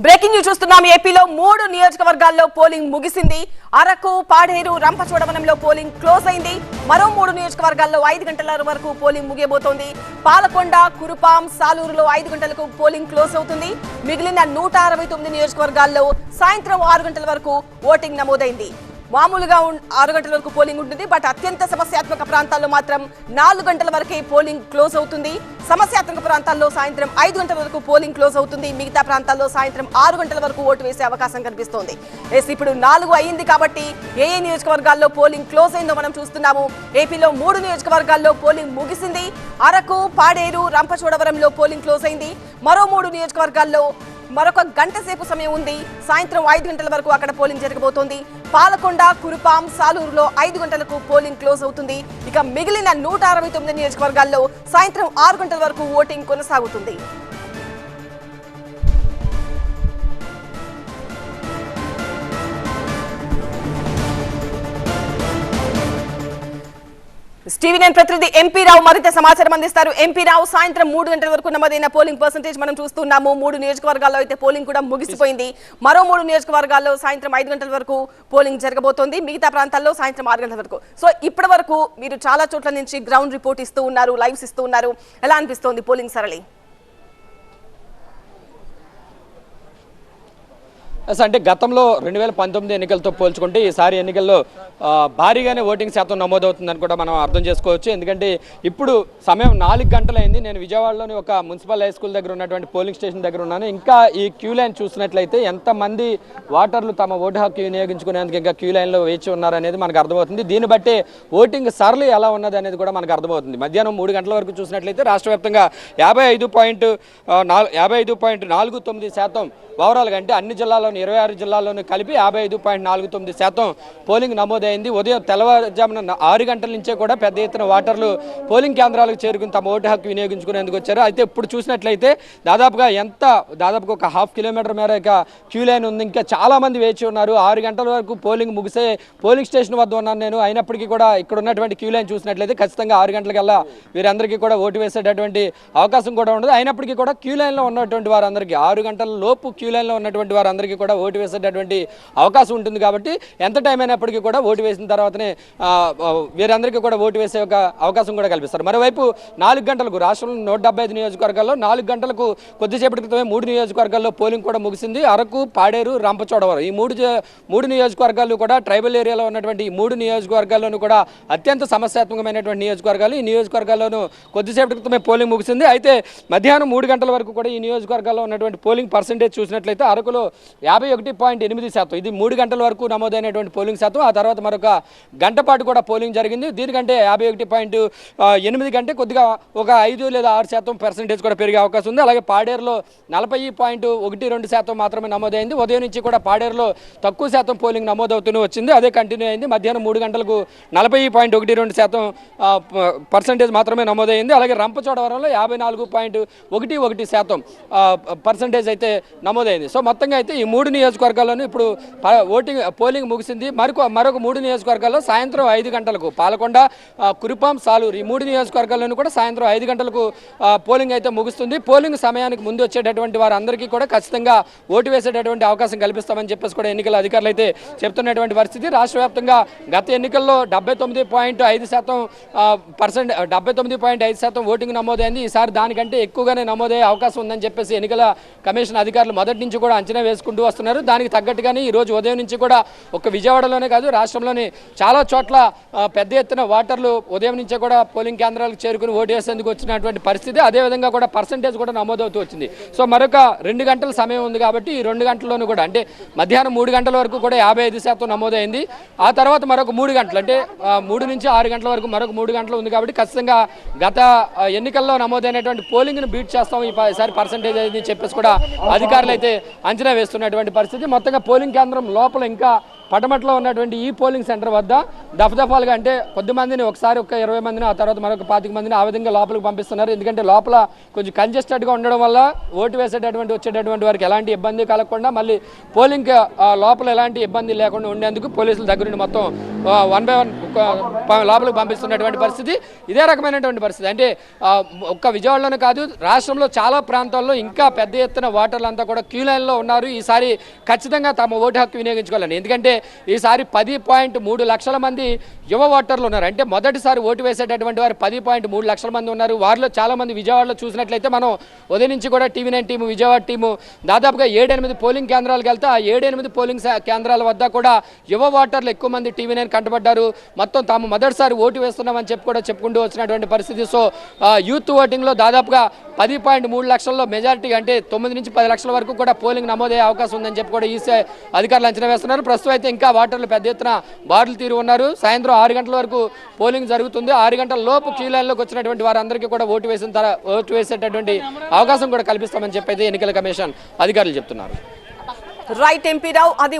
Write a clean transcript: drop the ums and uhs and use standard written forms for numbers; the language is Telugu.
బ్రేకింగ్ న్యూస్ చూస్తున్నాం. ఏపీలో 3 నియోజకవర్గాల్లో పోలింగ్ ముగిసింది. అరకు, పాడేరు, రంపచోడవరంలో పోలింగ్ క్లోజ్ అయింది. మరో 3 నియోజకవర్గాల్లో 5 గంటల వరకు పోలింగ్ ముగియబోతోంది. పాలకొండ, కురుపాం, సాలూరులో 5 గంటలకు పోలింగ్ క్లోజ్ అవుతుంది. మిగిలిన 169 నియోజకవర్గాల్లో సాయంత్రం 6 గంటల వరకు ఓటింగ్ నమోదైంది. మామూలుగా 6 గంటల వరకు పోలింగ్ ఉంటుంది. బట్ అత్యంత సమస్యాత్మక ప్రాంతాల్లో మాత్రం 4 గంటల వరకే పోలింగ్ క్లోజ్ అవుతుంది. సమస్యాత్మక ప్రాంతాల్లో సాయంత్రం 5 గంటల వరకు పోలింగ్ క్లోజ్ అవుతుంది. మిగతా ప్రాంతాల్లో సాయంత్రం 6 గంటల వరకు ఓటు వేసే అవకాశం కనిపిస్తోంది. ఇప్పుడు 4 అయ్యింది కాబట్టి ఏ నియోజకవర్గాల్లో పోలింగ్ క్లోజ్ అయిందో మనం చూస్తున్నాము. ఏపీలో 3 నియోజకవర్గాల్లో పోలింగ్ ముగిసింది. అరకు, పాడేరు, రంపచోడవరంలో పోలింగ్ క్లోజ్ అయింది. మరో 3 నియోజకవర్గాల్లో మరొక గంట సేపు సమయం ఉంది. సాయంత్రం 5 గంటల వరకు అక్కడ పోలింగ్ జరగబోతోంది. పాలకొండ, కురుపాం, సాలూరులో 5 గంటలకు పోలింగ్ క్లోజ్ అవుతుంది. ఇక మిగిలిన 169 నియోజకవర్గాల్లో సాయంత్రం 6 గంటల వరకు ఓటింగ్ కొనసాగుతుంది. టీవీ 9 ప్రతినిధి ఎంపీ రావు మరింత సమాచారం అందిస్తారు. ఎంపీ రావు, సాయంత్రం 3 గంటల వరకు నమోదైన పోలింగ్ పర్సెంటేజ్ మనం చూస్తున్నాము. 3 నియోజకవర్గాల్లో అయితే పోలింగ్ కూడా ముగిసిపోయింది. మరో 3 నియోజకవర్గాల్లో సాయంత్రం 5 గంటల వరకు పోలింగ్ జరగబోతోంది. మిగతా ప్రాంతాల్లో సాయంత్రం 6 గంటల వరకు. సో ఇప్పటి వరకు మీరు చాలా చోట్ల నుంచి గ్రౌండ్ రిపోర్ట్ ఇస్తూ ఉన్నారు, లైవ్స్ ఇస్తూ ఉన్నారు. ఎలా అనిపిస్తోంది పోలింగ్ సరళి? అంటే గతంలో 2019 ఎన్నికలతో పోల్చుకుంటే ఈసారి ఎన్నికల్లో భారీగానే ఓటింగ్ శాతం నమోదవుతుందని కూడా మనం అర్థం చేసుకోవచ్చు. ఎందుకంటే ఇప్పుడు సమయం 4 గంటలైంది. నేను విజయవాడలోని ఒక మున్సిపల్ హై స్కూల్ దగ్గర ఉన్నటువంటి పోలింగ్ స్టేషన్ దగ్గర ఉన్నాను. ఇంకా ఈ క్యూ లైన్ చూసినట్లయితే ఎంతమంది ఓటర్లు తమ ఓటు హక్కు వినియోగించుకునేందుకు ఇంకా క్యూ లైన్లో వేచి ఉన్నారనేది మనకు అర్థమవుతుంది. దీన్ని బట్టే ఓటింగ్ సరళి ఎలా ఉన్నది అనేది కూడా మనకు అర్థమవుతుంది. మధ్యాహ్నం 3 గంటల వరకు చూసినట్లయితే రాష్ట్ర వ్యాప్తంగా 55.49% ఓవరాల్గా అంటే అన్ని జిల్లాల్లోని 26 జిల్లాల్లోనూ కలిపి 55.49% పోలింగ్ నమోదైంది. ఉదయం తెల్లవారుజామున 6 గంటల నుంచే కూడా పెద్ద ఎత్తున ఓటర్లు పోలింగ్ కేంద్రాలకు చేరుకుని తమ ఓటు హక్కు వినియోగించుకునేందుకు వచ్చారు. అయితే ఇప్పుడు చూసినట్లయితే దాదాపుగా ఒక ½ కిలోమీటర్ మేర క్యూ లైన్ ఉంది. ఇంకా చాలామంది వేచి ఉన్నారు. 6 గంటల వరకు పోలింగ్ ముగిసే పోలింగ్ స్టేషన్ వద్ద ఉన్నాను నేను. అయినప్పటికీ కూడా ఇక్కడ ఉన్నటువంటి క్యూ లైన్ చూసినట్లయితే ఖచ్చితంగా 6 గంటలకల్లా వీరందరికీ కూడా ఓటు వేసేటటువంటి అవకాశం కూడా ఉండదు. అయినప్పటికీ కూడా క్యూ లైన్లో ఉన్నటువంటి వారందరికీ 6 గంటల లోపు క్యూ లైన్లో ఉన్నటువంటి వారందరికీ కూడా ఓటు వేసేటటువంటి అవకాశం ఉంటుంది. కాబట్టి ఎంత టైం అయినప్పటికీ కూడా ఓటు వేసిన తర్వాతనే వీరందరికీ కూడా ఓటు వేసే ఒక అవకాశం కూడా కల్పిస్తారు. మరోవైపు 4 గంటలకు రాష్ట్రంలో 175 నియోజకవర్గాల్లో 4 గంటలకు కొద్దిసేపటి క్రితమే 3 నియోజకవర్గాల్లో పోలింగ్ కూడా ముగిసింది. అరకు, పాడేరు, రంపచోడవరం ఈ మూడు నియోజకవర్గాలు కూడా ట్రైబల్ ఏరియాలో ఉన్నటువంటి ఈ 3 నియోజకవర్గాల్లోనూ కూడా అత్యంత సమస్యాత్మకమైనటువంటి నియోజకవర్గాలు. ఈ నియోజకవర్గాల్లోనూ కొద్దిసేపటి క్రితమే పోలింగ్ ముగిసింది. అయితే మధ్యాహ్నం 3 గంటల వరకు కూడా ఈ నియోజకవర్గాల్లో ఉన్నటువంటి పోలింగ్ పర్సెంటేజ్ చూసినట్లయితే అరకులో 51.8%. ఇది 3 గంటల వరకు నమోదైనటువంటి పోలింగ్ శాతం. ఆ తర్వాత మరొక గంట పాటు కూడా పోలింగ్ జరిగింది. దీనికంటే 51.8 కంటే కొద్దిగా ఒక 5 లేదా 6% పర్సెంటేజ్ కూడా పెరిగే అవకాశం ఉంది. అలాగే పాడేరులో 40.12% మాత్రమే నమోదైంది. ఉదయం నుంచి కూడా పాడేరులో తక్కువ శాతం పోలింగ్ నమోదవుతూనే వచ్చింది. అదే కంటిన్యూ అయింది. మధ్యాహ్నం 3 గంటలకు 40.12% పర్సెంటేజ్ మాత్రమే నమోదైంది. అలాగే రంపచోడవరంలో 54.11% పర్సెంటేజ్ అయితే నమోదైంది. సో మొత్తంగా అయితే ఈ 3 నియోజకవర్గాల్లోనూ ఇప్పుడు పోలింగ్ ముగిసింది. మరొక 3 నియోజకవర్గాల్లో సాయంత్రం 5 గంటలకు పాలకొండ, కురుపాం, సాలూరు ఈ 3 నియోజకవర్గాల్లోనూ కూడా సాయంత్రం 5 గంటలకు పోలింగ్ అయితే ముగుస్తుంది. పోలింగ్ సమయానికి ముందు వచ్చేటటువంటి వారందరికీ కూడా ఖచ్చితంగా ఓటు వేసేటటువంటి అవకాశం కల్పిస్తామని చెప్పేసి కూడా ఎన్నికల అధికారులు అయితే చెప్తున్నటువంటి పరిస్థితి. రాష్ట్ర వ్యాప్తంగా గత ఎన్నికల్లో 79.5% ఓటింగ్ నమోదైంది. ఈసారి దానికంటే ఎక్కువగానే నమోదయ్యే అవకాశం ఉందని చెప్పేసి ఎన్నికల కమిషన్ అధికారులు మొదటి నుంచి కూడా అంచనా వేసుకుంటూ వస్తున్నారు. దానికి తగ్గట్టుగానే ఈ రోజు ఉదయం నుంచి కూడా ఒక విజయవాడలోనే కాదు రాష్ట్రంలోని చాలా చోట్ల పెద్ద ఎత్తున ఓటర్లు ఉదయం నుంచే కూడా పోలింగ్ కేంద్రాలకు చేరుకుని ఓటు వేసేందుకు వచ్చినటువంటి పరిస్థితి. అదేవిధంగా కూడా పర్సెంటేజ్ కూడా నమోదవుతూ వచ్చింది. సో మరొక 2 గంటల సమయం ఉంది కాబట్టి ఈ 2 గంటల్లోనూ కూడా అంటే మధ్యాహ్నం 3 గంటల వరకు కూడా 55% నమోదైంది. ఆ తర్వాత మరొక 3 గంటలు అంటే 3 నుంచి 6 గంటల వరకు మరొక 3 గంటలు ఉంది కాబట్టి ఖచ్చితంగా గత ఎన్నికల్లో నమోదైనటువంటి పోలింగ్ను బీట్ చేస్తాం ఈసారి పర్సెంటేజ్ అని చెప్పేసి కూడా అధికారులు అయితే అంచనా వేస్తున్నటువంటి పరిస్థితి. మొత్తంగా పోలింగ్ కేంద్రం లోపల ఇంకా పటమట్లో ఉన్నటువంటి ఈ పోలింగ్ సెంటర్ వద్ద దఫదఫాలుగా అంటే కొద్ది మందిని ఒకసారి ఒక 20 మందిని, ఆ తర్వాత మరొక 25 మందిని ఆ విధంగా లోపలికి పంపిస్తున్నారు. ఎందుకంటే లోపల కొంచెం కంజెస్టెడ్గా ఉండడం వల్ల ఓటు వచ్చేటటువంటి వారికి ఎలాంటి ఇబ్బంది కలగకుండా మళ్ళీ పోలింగ్ లోపల ఎలాంటి ఇబ్బంది లేకుండా ఉండేందుకు పోలీసుల దగ్గర నుండి మొత్తం 1 by 1 లోపలికి పంపిస్తున్నటువంటి పరిస్థితి. ఇదే రకమైనటువంటి పరిస్థితి అంటే ఒక్క విజయవాడలోనే కాదు, రాష్ట్రంలో చాలా ప్రాంతాల్లో ఇంకా పెద్ద ఎత్తున ఓటర్లు అంతా కూడా క్యూ లైన్లో ఉన్నారు. ఈసారి ఖచ్చితంగా తమ ఓటు హక్కు వినియోగించుకోవాలని. ఎందుకంటే ఈసారి 10.3 లక్షల మంది యువ ఓటర్లు ఉన్నారు. అంటే మొదటిసారి ఓటు వేసేటటువంటి వారు 10.3 లక్షల మంది ఉన్నారు. వారిలో చాలా మంది విజయవాడలో చూసినట్లయితే మనం ఉదయం నుంచి కూడా TV9 టీము, విజయవాడ టీము దాదాపుగా 7-8 పోలింగ్ కేంద్రాలకు వెళ్తే ఆ 7-8 పోలింగ్ కేంద్రాల వద్ద కూడా యువ ఓటర్లు ఎక్కువ మంది TV9 కంటపడ్డారు. మొత్తం తాము మొదటిసారి ఓటు వేస్తున్నామని చెప్పుకుంటూ వచ్చినటువంటి పరిస్థితి. సో యూత్ ఓటింగ్లో దాదాపుగా 10.3 లక్షల్లో మెజారిటీ అంటే 9 నుంచి 10 లక్షల వరకు కూడా పోలింగ్ నమోదయ్యే అవకాశం ఉందని చెప్పి కూడా ఈసీ అధికారులు అంచనా వేస్తున్నారు. ప్రస్తుతం అయితే ఇంకా ఓటర్లు పెద్ద ఎత్తున బారులు తీరు ఉన్నారు. సాయంత్రం 6 గంటల వరకు పోలింగ్ జరుగుతుంది. 6 గంటల లోపు క్యూ లైన్లోకి వచ్చినటువంటి వారందరికీ కూడా ఓటు వేసేటటువంటి అవకాశం కూడా కల్పిస్తామని చెప్పి ఎన్నికల కమిషన్ అధికారులు చెప్తున్నారు. రైట్ ఎంపీ రావు, అది